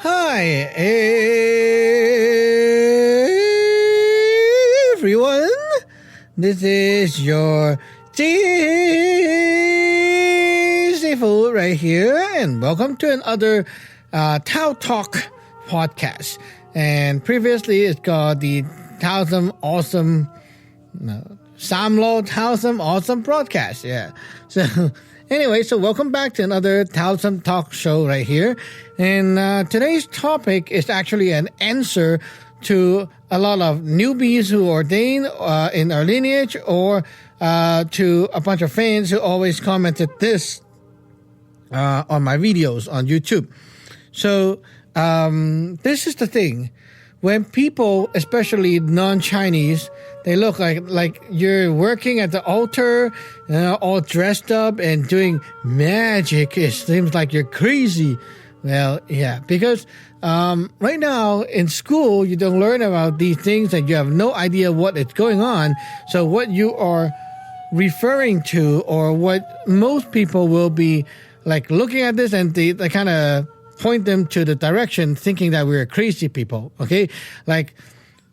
Hi, everyone. This is your tasty food right here, and welcome to another Tao Talk podcast. And previously, it's called the Taoism Awesome, Samlo Taoism Awesome broadcast. Yeah. So anyway, so welcome back to another Taoism Talk show right here. And today's topic is actually an answer to a lot of newbies who ordain in our lineage, or to a bunch of fans who always commented this on my videos on YouTube. So this is the thing. When people, especially non-Chinese, they look like you're working at the altar, all dressed up and doing magic. It seems like you're crazy. Well, yeah, because right now in school, you don't learn about these things and you have no idea what is going on. So what you are referring to, or what most people will be like looking at this, and they kind of point them to the direction thinking that we're crazy people, okay? Like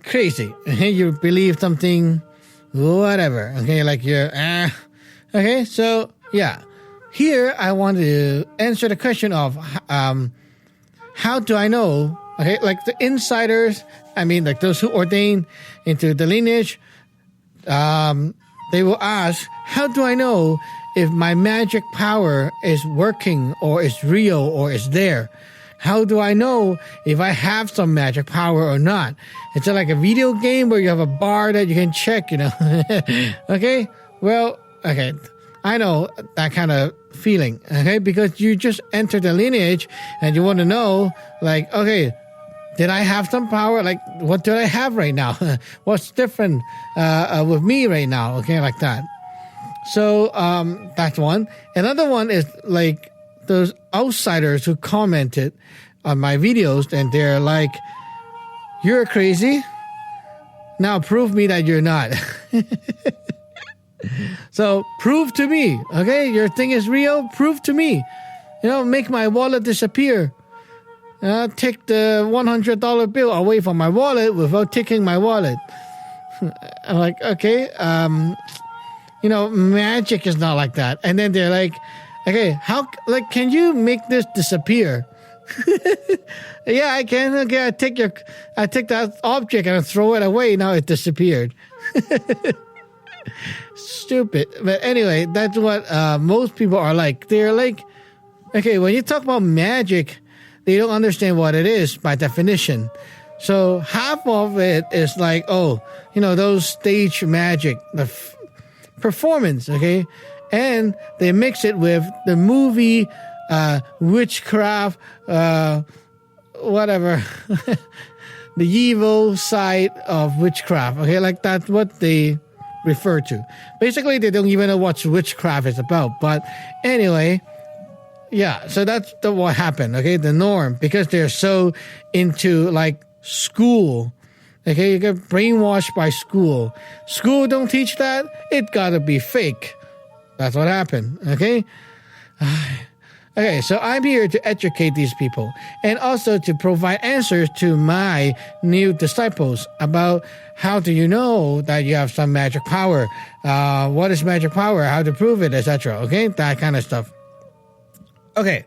crazy. You believe something, whatever, okay? Like you're, okay? So, yeah. Here, I want to answer the question of how do I know, okay? Like the insiders, I mean, like those who ordain into the lineage, they will ask, how do I know if my magic power is working or is real or is there? How do I know if I have some magic power or not? It's like a video game where you have a bar that you can check, Okay? Well, okay. I know that kind of feeling, okay? Because you just entered the lineage and you want to know, like, okay, did I have some power? Like, what do I have right now? What's different with me right now? Okay, like that. So that's one. Another one is like those outsiders who commented on my videos, and they're like, you're crazy. Now prove me that you're not. So prove to me, okay? Your thing is real. Prove to me. Make my wallet disappear. Take the $100 bill away from my wallet without taking my wallet. I'm like, okay, magic is not like that. And then they're like, okay, can you make this disappear? Yeah, I can. Okay, I take that object and I throw it away. Now it disappeared. Stupid. But anyway, that's what most people are like. They're like, okay, when you talk about magic, they don't understand what it is by definition. So half of it is like, those stage magic, the performance, okay? And they mix it with the movie, witchcraft, whatever, the evil side of witchcraft, okay? Like that's what they refer to. Basically, they don't even know what witchcraft is about. But anyway, yeah, so that's what happened, okay? The norm, because they're so into like school. Okay, you get brainwashed by school. School don't teach that. It gotta be fake. That's what happened. Okay? Okay, so I'm here to educate these people and also to provide answers to my new disciples about how do you know that you have some magic power? What is magic power? How to prove it, etc. Okay? That kind of stuff. Okay.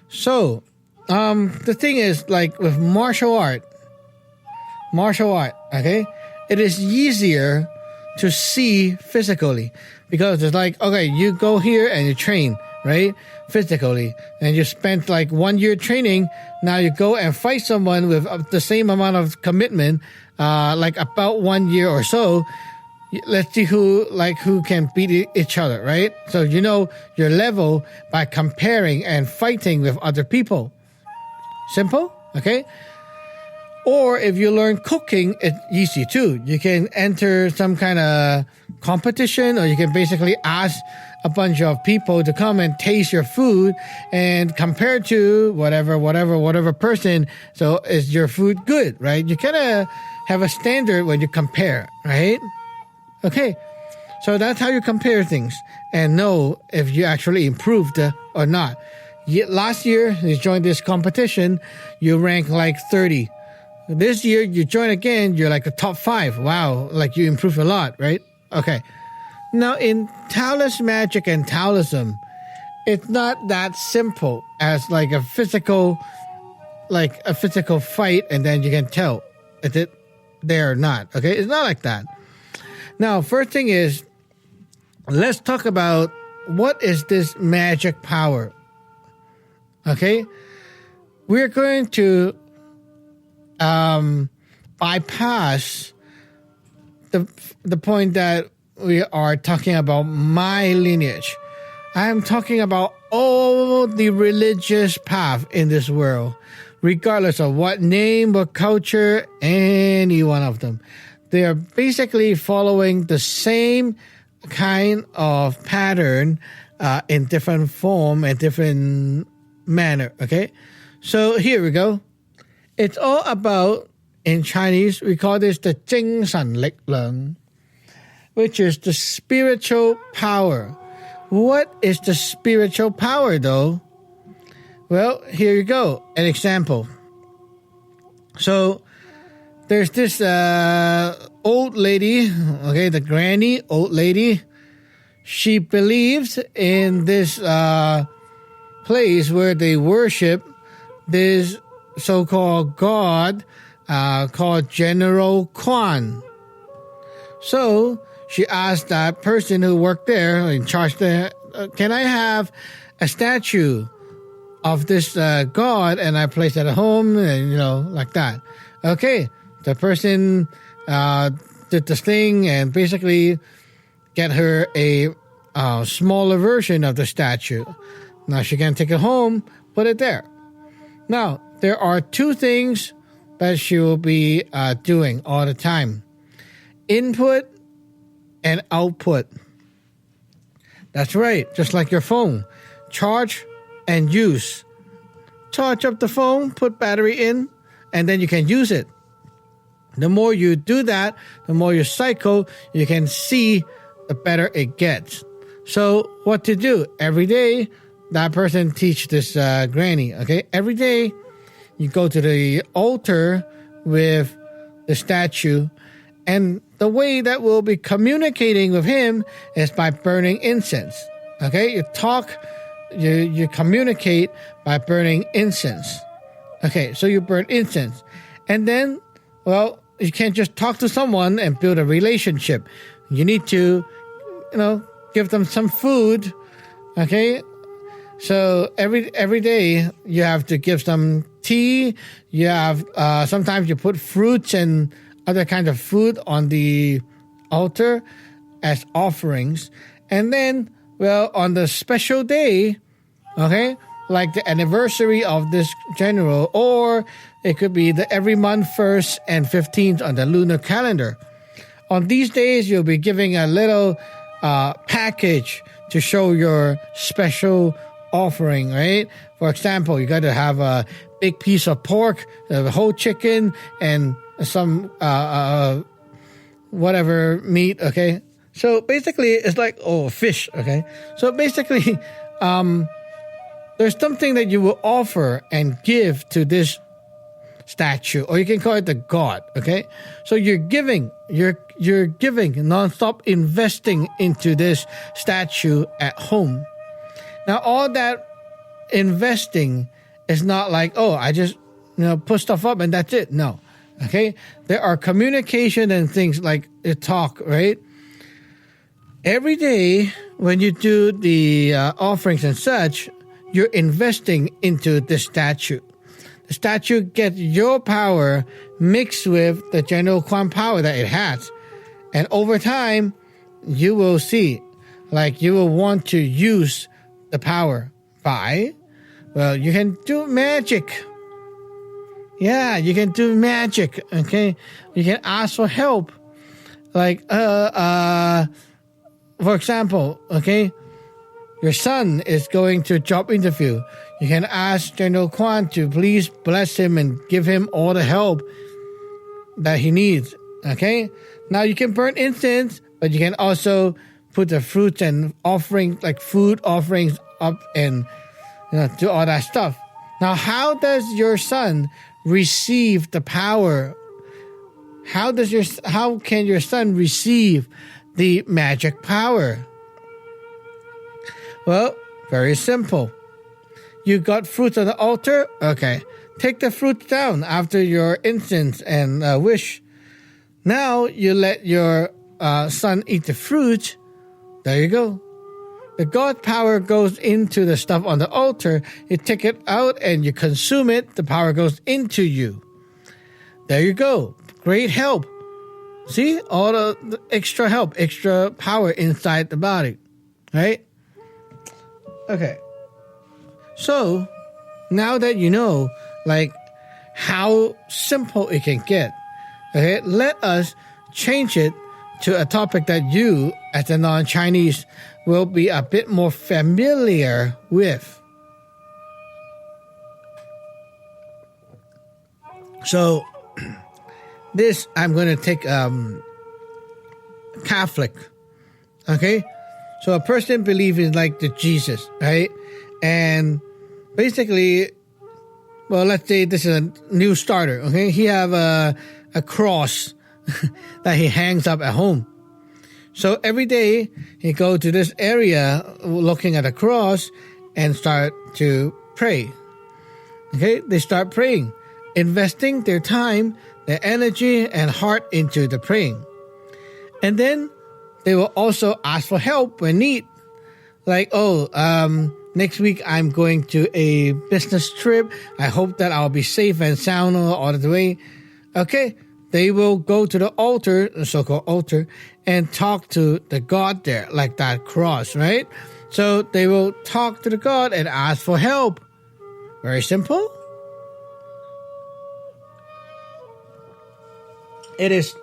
So, the thing is, like with martial art, okay, it is easier to see physically because it's like, okay, you go here and you train, right? Physically, and you spent like 1 year training. Now you go and fight someone with the same amount of commitment, like about 1 year or so. Let's see who can beat each other, right? So your level by comparing and fighting with other people. Simple, okay? Or if you learn cooking, it's easy too. You can enter some kind of competition, or you can basically ask a bunch of people to come and taste your food and compare to whatever person. So is your food good, right? You kind of have a standard when you compare, right? Okay. So that's how you compare things and know if you actually improved or not. Last year, you joined this competition, you rank like 30. This year, you join again, you're like the top 5. Wow, like you improve a lot, right? Okay. Now, in Taoist magic and Taoism, it's not that simple as like a physical fight, and then you can tell is it there or not. Okay, it's not like that. Now, first thing is, let's talk about what is this magic power. Okay, we're going to bypass the point that we are talking about my lineage. I'm talking about all the religious path in this world, regardless of what name or culture, any one of them. They are basically following the same kind of pattern in different form and different manner, okay? So here we go. It's all about, in Chinese, we call this the 精神力量, which is the spiritual power. What is the spiritual power, though? Well, here you go. An example. So, there's this old lady, okay, the granny, old lady. She believes in this place where they worship this so-called god called General Quan. So, she asked that person who worked there, in charge there, can I have a statue of this god, and I place it at home, and like that. Okay, the person did this thing and basically get her a smaller version of the statue. Now she can take it home, put it there. Now, there are 2 things that she will be doing all the time. Input and output. That's right, just like your phone. Charge and use. Charge up the phone, put battery in, and then you can use it. The more you do that, the more you cycle, you can see, the better it gets. So what to do? Every day, that person teach this granny, okay? Every day, you go to the altar with the statue, and the way that we'll be communicating with him is by burning incense. Okay, you talk, you communicate by burning incense. Okay, so you burn incense. And then, well, you can't just talk to someone and build a relationship. You need to, give them some food. Okay, so every day you have to give some tea. You have, sometimes you put fruits and other kinds of food on the altar as offerings. And then, well, on the special day, okay, like the anniversary of this general, or it could be the every month 1st and 15th on the lunar calendar. On these days, you'll be giving a little package to show your special offering, right? For example, you got to have a big piece of pork, a whole chicken, and some whatever meat, okay? So basically, it's like, fish, okay? So basically, there's something that you will offer and give to this statue, or you can call it the god, okay? So you're giving non-stop, investing into this statue at home. Now, all that investing is not like, I just, put stuff up and that's it. No. Okay, there are communication and things like the talk, right? Every day when you do the offerings and such, you're investing into the statue. The statue gets your power mixed with the General Quan power that it has. And over time, you will see, like you will want to use the power by, well, you can do magic. Yeah, you can do magic, okay? You can ask for help. Like, for example, okay? Your son is going to a job interview. You can ask General Quan to please bless him and give him all the help that he needs, okay? Now, you can burn incense, but you can also put the fruits and offerings, like food offerings up and, do all that stuff. Now, how does your son receive the power? How can your son receive the magic power? Well, very simple. You got fruits on the altar? Okay. Take the fruits down after your incense and wish. Now you let your son eat the fruit. There you go. The God power goes into the stuff on the altar. You take it out and you consume it. The power goes into you. There you go. Great help. See? All the extra help, extra power inside the body. Right? Okay. So, now that you know, like, how simple it can get, okay, let us change it to a topic that you, as a non-Chinese, will be a bit more familiar with. So, this, I'm going to take Catholic, okay? So a person believes in like the Jesus, right? And basically, well, let's say this is a new starter, okay? He have a cross that he hangs up at home. So every day he go to this area looking at the cross and start to pray. Okay, they start praying, investing their time, their energy and heart into the praying. And then they will also ask for help when need. Like, next week I'm going to a business trip. I hope that I'll be safe and sound all the way. Okay, they will go to the altar, the so-called altar, and talk to the God there, like that cross, right? So they will talk to the God and ask for help. Very simple. It is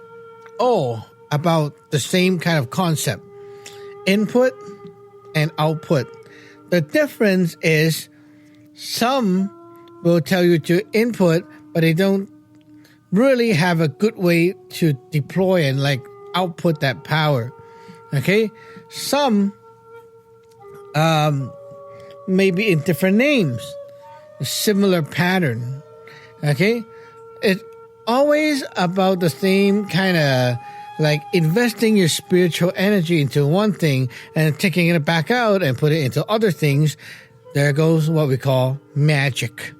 all about the same kind of concept. Input and output. The difference is some will tell you to input, but they don't really have a good way to deploy and like output that power. Okay? Some maybe in different names, a similar pattern. Okay? It's always about the same kind of like investing your spiritual energy into one thing and taking it back out and put it into other things. There goes what we call magic.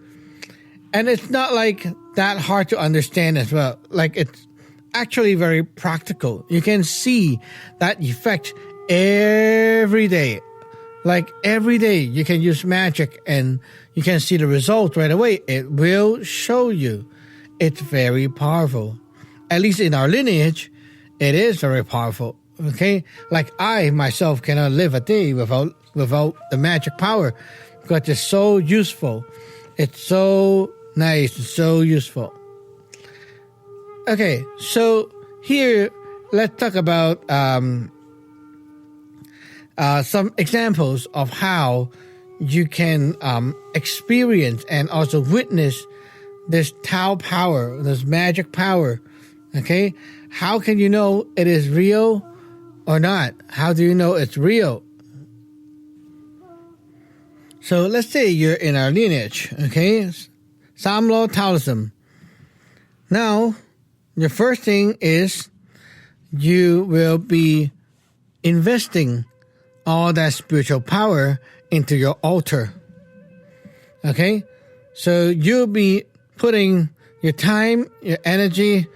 And it's not like that hard to understand as well. Like it's actually very practical. You can see that effect every day. Like every day you can use magic and you can see the result right away. It will show you. It's very powerful. At least in our lineage, it is very powerful. Okay? Like I myself cannot live a day without the magic power because it's so useful. It's so nice, so useful. Okay, so here let's talk about some examples of how you can experience and also witness this Tao power, this magic power. Okay, how can you know it is real or not? How do you know it's real? So let's say you're in our lineage, okay? Samlo Taoism. Now, the first thing is you will be investing all that spiritual power into your altar. Okay? So you'll be putting your time, your energy,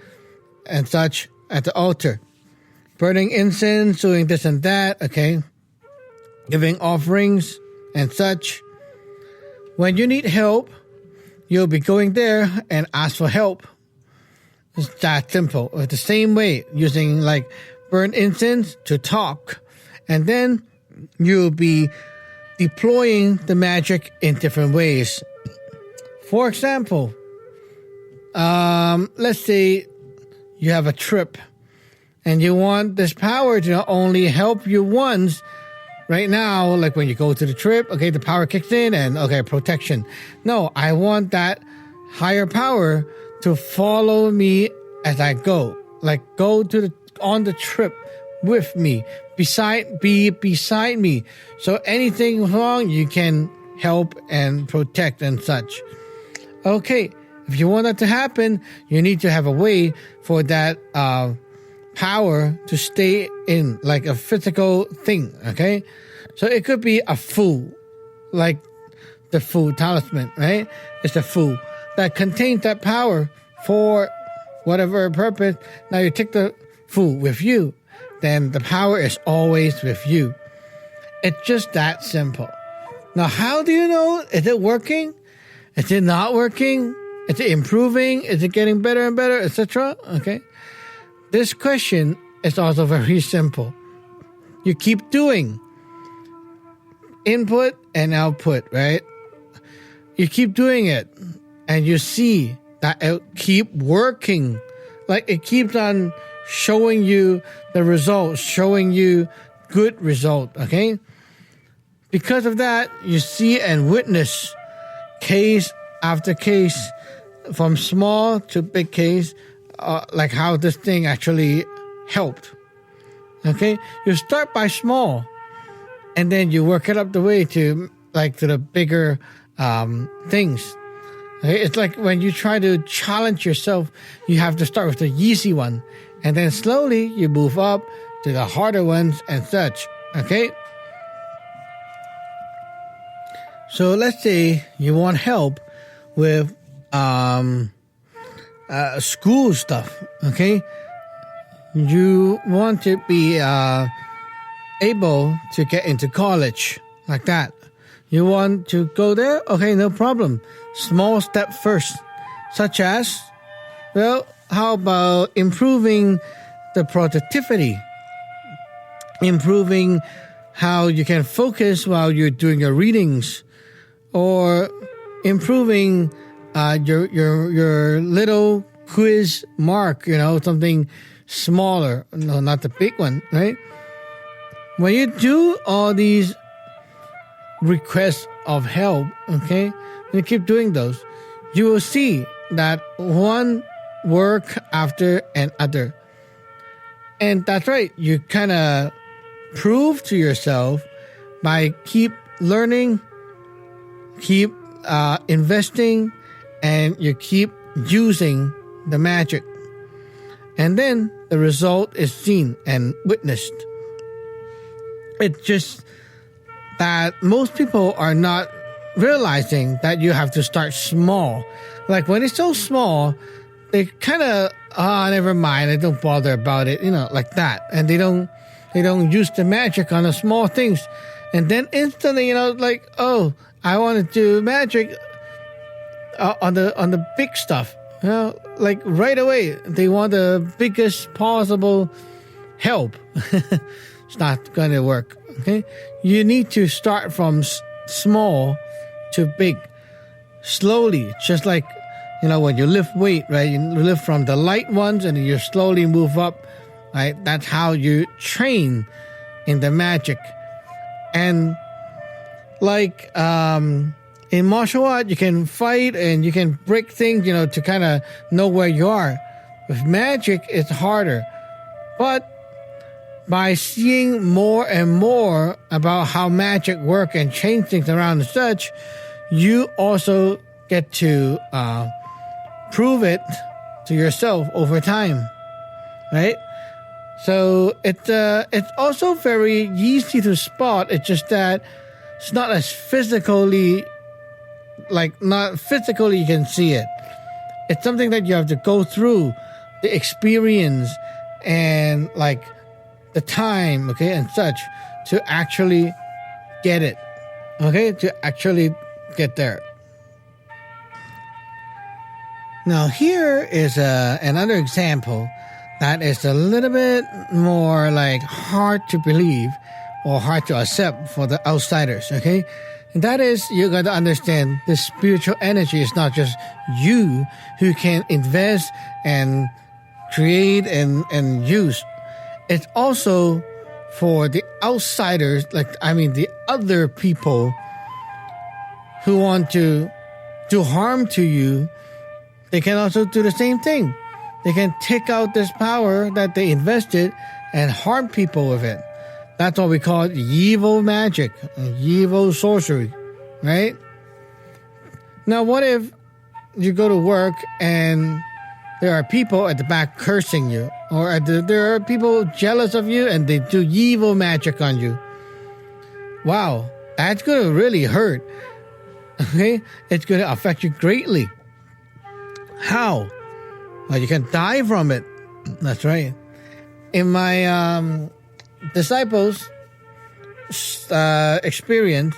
and such at the altar. Burning incense, doing this and that, okay? Giving offerings and such. When you need help, you'll be going there and ask for help. It's that simple. It's the same way, using like burn incense to talk. And then you'll be deploying the magic in different ways. For example, let's say you have a trip and you want this power to not only help you once. Right now, like when you go to the trip, okay, the power kicks in and okay, protection. No, I want that higher power to follow me as I go. Like go on the trip with me, be beside me. So anything wrong, you can help and protect and such. Okay, if you want that to happen, you need to have a way for that power to stay in, like a physical thing, okay? So it could be a fu, like the fu talisman, right? It's a fu that contains that power for whatever purpose. Now you take the fu with you, then the power is always with you. It's just that simple. Now, how do you know? Is it working? Is it not working? Is it improving? Is it getting better and better, etc.? Okay. This question is also very simple. You keep doing input and output, right? You keep doing it and you see that it keep working. Like it keeps on showing you the results, showing you good result, okay? Because of that, you see and witness case after case, from small to big case, like how this thing actually helped. Okay, you start by small, and then you work it up the way to the bigger things. Okay? It's like when you try to challenge yourself, you have to start with the easy one, and then slowly you move up to the harder ones and such. Okay. So let's say you want help with school stuff, okay? You want to be able to get into college, like that. You want to go there? Okay, no problem. Small step first, such as, well, how about improving the productivity? Improving how you can focus while you're doing your readings, or improving your little quiz mark, something smaller, no, not the big one, right? When you do all these requests of help, okay, when you keep doing those, you will see that one work after another. And that's right, you kind of prove to yourself by keep learning, keep investing, and you keep using the magic. And then the result is seen and witnessed. It's just that most people are not realizing that you have to start small. Like when it's so small, they kind of, never mind, they don't bother about it, like that. And they don't use the magic on the small things. And then instantly, I want to do magic on the big stuff. Like right away, they want the biggest possible help. It's not going to work. Okay, you need to start from small to big, slowly. Just like when you lift weight, right? You lift from the light ones, and you slowly move up. Right? That's how you train in the magic. And like in martial art, you can fight and you can break things, to kind of know where you are. With magic, it's harder. But by seeing more and more about how magic works and change things around and such, you also get to prove it to yourself over time, right? So it's also very easy to spot. It's just that it's not as physically, not physically you can see it. It's something that you have to go through the experience and the time, okay, and such, to actually get it, okay, to actually get there. Now here is another example that is a little bit more hard to believe or hard to accept for the outsiders, okay? And that is, you got to understand the spiritual energy is not just you who can invest and create and use. It's also for the outsiders, the other people who want to do harm to you. They can also do the same thing. They can take out this power that they invested and harm people with it. That's what we call evil magic, evil sorcery, right? Now, what if you go to work and there are people at the back cursing you, or there are people jealous of you and they do evil magic on you? Wow, that's going to really hurt. Okay? It's going to affect you greatly. How? Well, you can die from it. That's right. In my disciples' experience,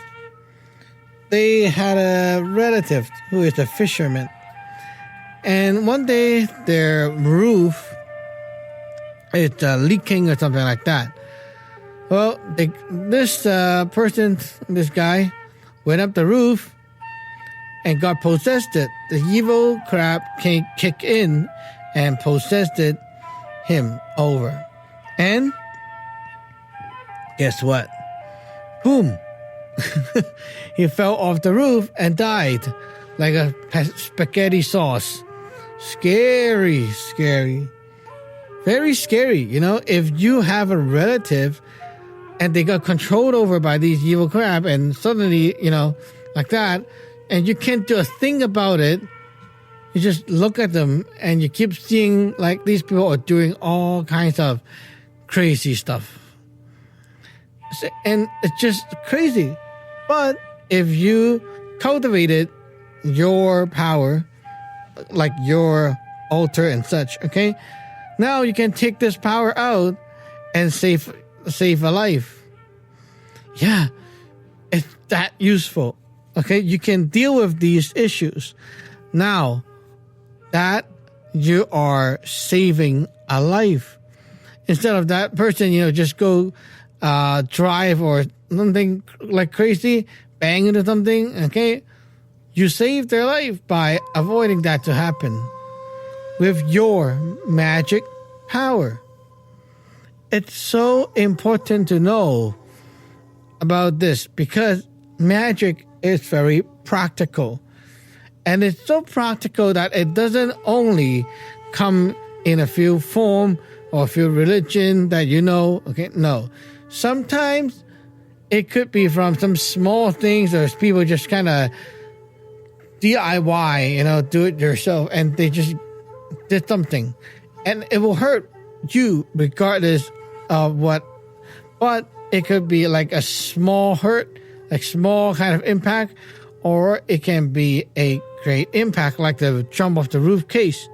they had a relative who is a fisherman. And one day, their roof is leaking or something like that. Well, this guy, went up the roof and got possessed. The evil crab came kick in and possessed him over. And guess what? Boom! He fell off the roof and died like a spaghetti sauce. Scary, scary. Very scary, if you have a relative and they got controlled over by these evil crab and suddenly, like that, and you can't do a thing about it. You just look at them and you keep seeing like these people are doing all kinds of crazy stuff. And it's just crazy. But if you cultivated your power, like your altar and such, okay, now you can take this power out and save a life. Yeah, it's that useful. Okay, you can deal with these issues. Now that you are saving a life, instead of that person, just go drive or something like crazy, bang into something, okay, you save their life by avoiding that to happen with your magic power. It's so important to know about this because magic is very practical. And it's so practical that it doesn't only come in a few form or a few religion that okay, no. Sometimes it could be from some small things or people just kind of DIY, do it yourself, and they just did something. And it will hurt you regardless of what, but it could be like a small hurt, like small kind of impact, or it can be a great impact like the jump off the roof case.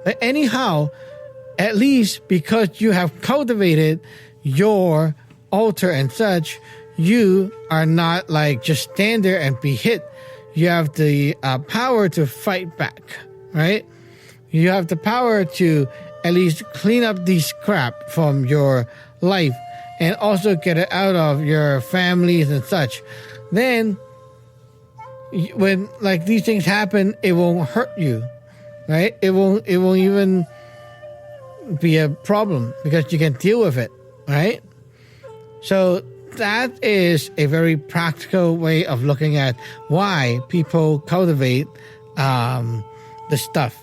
But anyhow, at least because you have cultivated your altar and such, you are not like just stand there and be hit. You have the power to fight back, right? You have the power to at least clean up these crap from your life and also get it out of your families and such. Then when like these things happen, it won't hurt you, right? It won't even be a problem because you can deal with it, right? So that is a very practical way of looking at why people cultivate the stuff.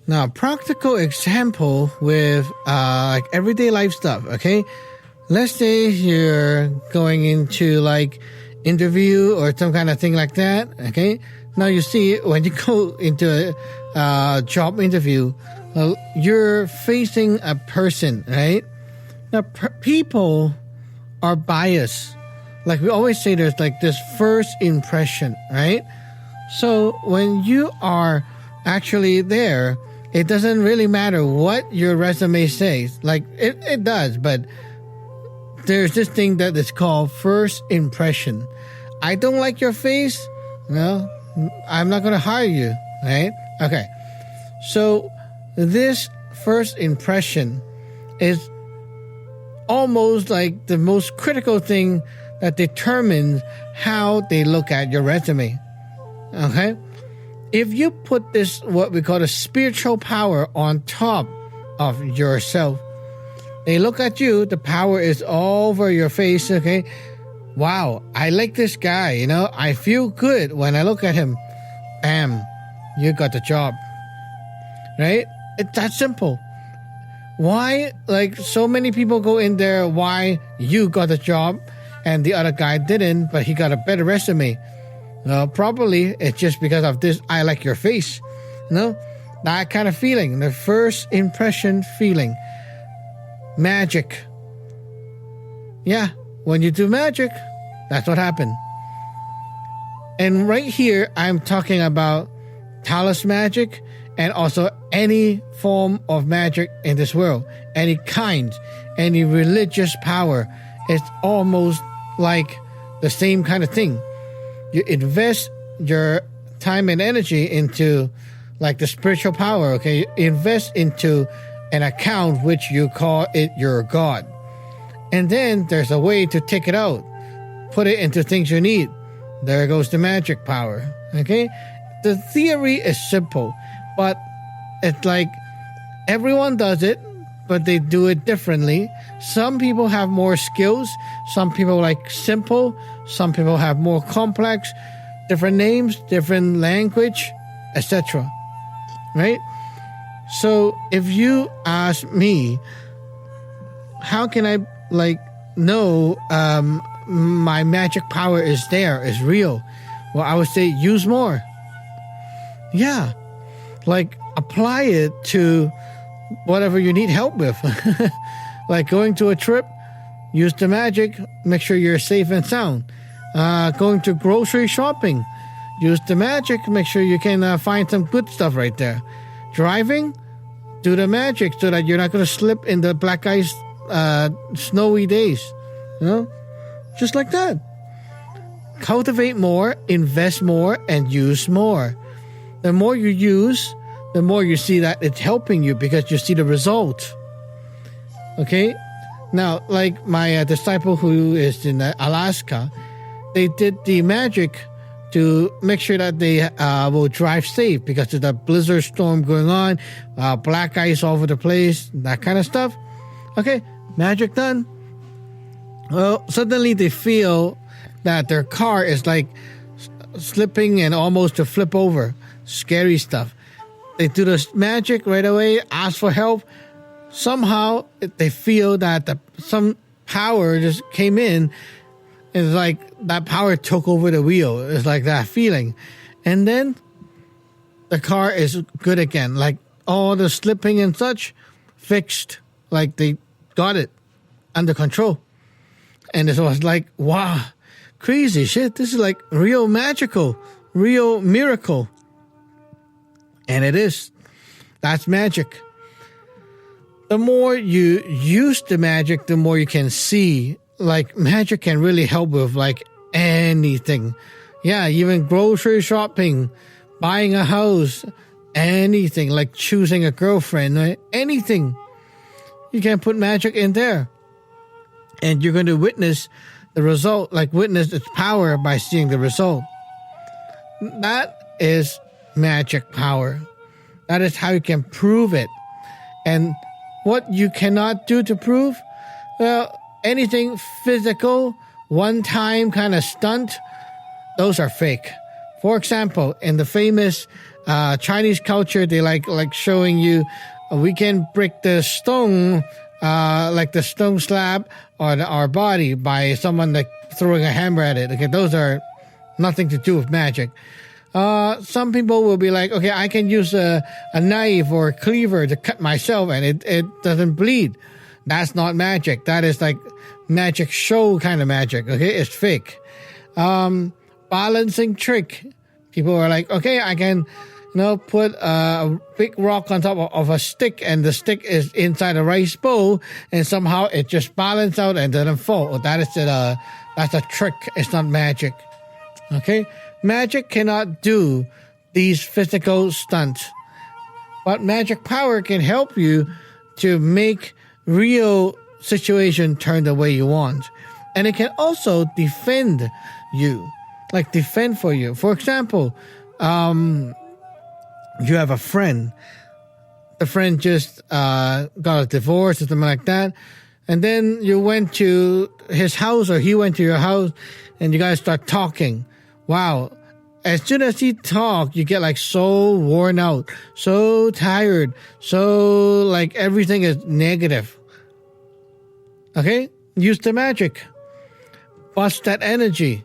Now, practical example with like everyday life stuff, okay? Let's say you're going into like interview or some kind of thing like that, okay? Now you see when you go into a job interview, you're facing a person, right? Now, people are biased. Like we always say, there's like this first impression, right? So when you are actually there, it doesn't really matter what your resume says. Like it does, but there's this thing that is called first impression. I don't like your face. No, I'm not going to hire you, right? Okay. So this first impression is almost like the most critical thing that determines how they look at your resume. Okay? If you put this, what we call a spiritual power on top of yourself, they look at you, the power is all over your face, okay? Wow, I like this guy, I feel good when I look at him. Bam, you got the job. Right? It's that simple. Why, like, so many people go in there, why you got the job? and the other guy didn't, but he got a better resume. Probably it's just because of this I like your face. That kind of feeling, the first impression feeling. Magic. Yeah, when you do magic, that's what happened. And right here, I'm talking about Taoist magic and also any form of magic in this world. Any kind, any religious power. It's almost like the same kind of thing. You invest your time and energy into like the spiritual power, okay? You invest into an account which you call it your God. And then there's a way to take it out. Put it into things you need. There goes the magic power, okay? The theory is simple, but it's like everyone does it, but they do it differently. Some people have more skills. Some people like simple. Some people have more complex, different names, different language, etc. Right? So if you ask me, how can I know my magic power is there, is real? Well, I would say use more. Yeah. Apply it to whatever you need help with. Like going to a trip, use the magic, make sure you're safe and sound. Going to grocery shopping, use the magic, make sure you can find some good stuff right there. Driving, do the magic so that you're not going to slip in the black ice, snowy days. Just like that. Cultivate more, invest more, and use more. The more you use, the more you see that it's helping you because you see the result. Okay? Now, like my disciple who is in Alaska, they did the magic to make sure that they will drive safe because of the blizzard storm going on, black ice all over the place, that kind of stuff. Okay, magic done. Well, suddenly they feel that their car is like slipping and almost to flip over. Scary stuff. They do this magic right away, ask for help. Somehow they feel that some power just came in. It's like that power took over the wheel. It's like that feeling. And then the car is good again. Like all the slipping and such, fixed. Like they got it under control. And it was like, wow, crazy shit. This is like real magical, real miracle. And it is. That's magic. The more you use the magic, the more you can see. Like magic can really help with like anything. Yeah, even grocery shopping, buying a house, anything, like choosing a girlfriend, right? Anything. You can put magic in there. And you're going to witness the result, like witness its power by seeing the result. That is magic power. That is how you can prove it. And what you cannot do to prove, well, anything physical, one-time kind of stunt, those are fake. For example, in the famous Chinese culture, they like showing you, we can break the stone, like the stone slab on our body by someone like throwing a hammer at it. Okay, those are nothing to do with magic. Some people will be like, okay, I can use a knife or a cleaver to cut myself and it doesn't bleed. That's not magic. That is like magic show kind of magic. Okay, it's fake. Balancing trick. People are like, okay, I can, put a big rock on top of a stick and the stick is inside a rice bowl and somehow it just balances out and doesn't fall. That's a trick. It's not magic. Okay? Magic cannot do these physical stunts. But magic power can help you to make real situation turn the way you want. And it can also defend you. Like defend for you. For example, you have a friend. The friend just got a divorce or something like that. And then you went to his house or he went to your house and you guys start talking. Wow. As soon as he talked, you get like so worn out, so tired, so like everything is negative. Okay? Use the magic. bust that energy,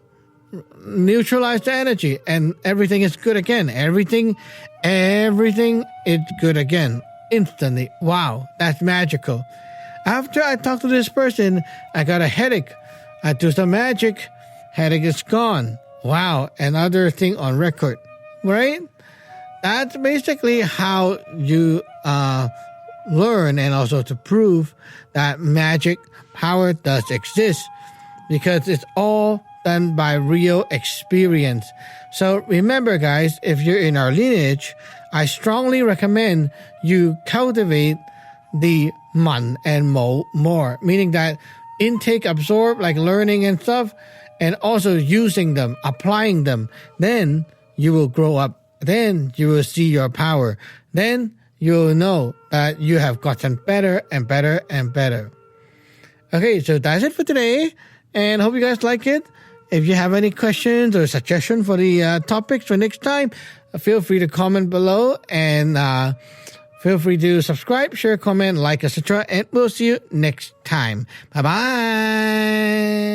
neutralize the energy, and everything is good again. Everything is good again instantly. Wow, that's magical. After I talked to this person, I got a headache. I do some magic, headache is gone. Wow, another thing on record, right? That's basically how you learn and also to prove that magic power does exist, because it's all done by real experience. So remember, guys, if you're in our lineage, I strongly recommend you cultivate the man and mo more, meaning that intake, absorb, like learning and stuff, and also using them, applying them. Then you will grow up. Then you will see your power. Then you will know that you have gotten better and better and better. Okay, so that's it for today, and hope you guys like it. If you have any questions or suggestions for the topics for next time, feel free to comment below, and feel free to subscribe, share, comment, like, etc. And we'll see you next time. Bye-bye.